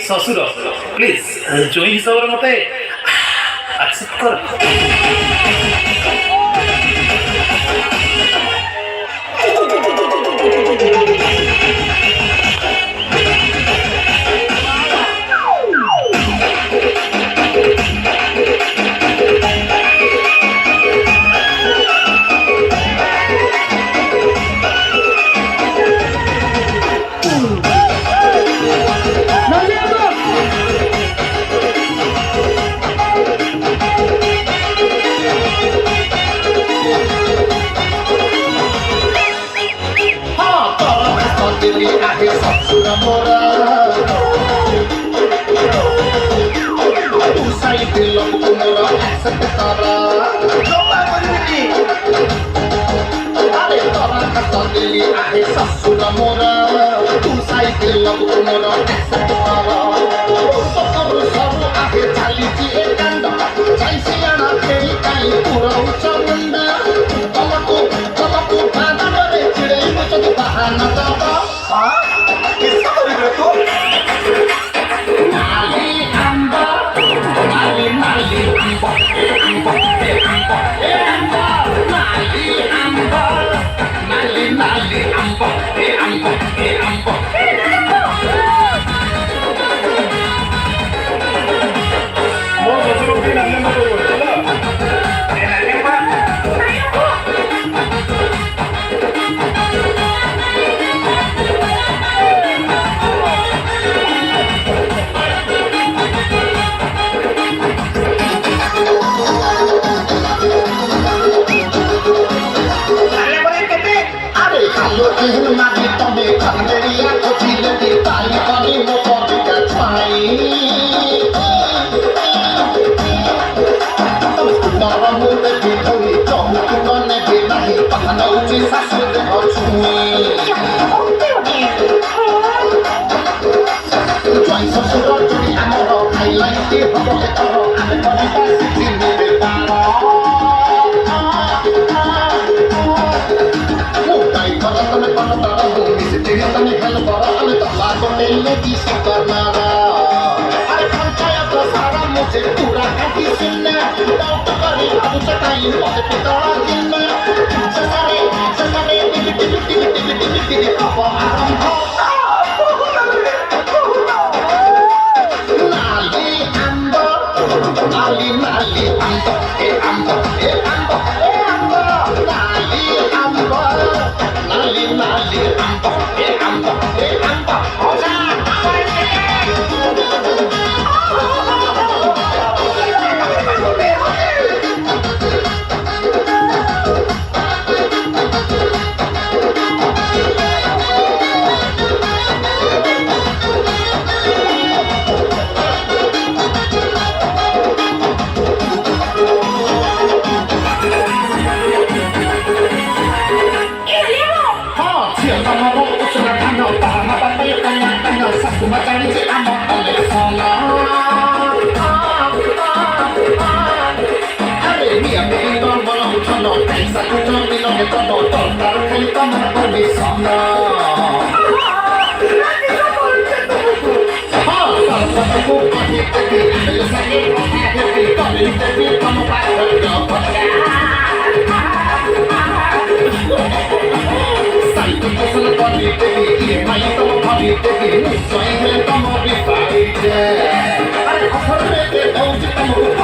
শ্বশুর প্লিজ জয়ী হিসাবের মতে অ্যাকসেপ্ট কর। Sasura mora, tu sai che la mora, sabu ahe chali ji ekanda, chai siana kei kai pura uchamunda, kamaku bana mare chidei muchad bahana taba. हाँ किसका बोल रहे तू? नाली अंबा, नाली नाली अंबा, अंबा, अंबा, अंबा, नाली अंबा, नाली नाली अंबा, अंबा, अंबा. वो बच्चों की नल्ले में तो चला Mati tobe kanderia kocile di tali pani mo podi kacai. Nara mute di thoi chom tukane di nahi pakana uchi sasu de hochui. Join sasura churi amaro khailai di hobo etaro ame pani pasi chini de taro. Tani hal bara ame tala ko nelle di sikarnara are panchaya to sara mujhe pura kati sunna doubt kare abu chatai mote pitara dinna sakare digi papa arambha nali amba nali nali amba e amba e amba e amba nali amba nali nali amba Thank you.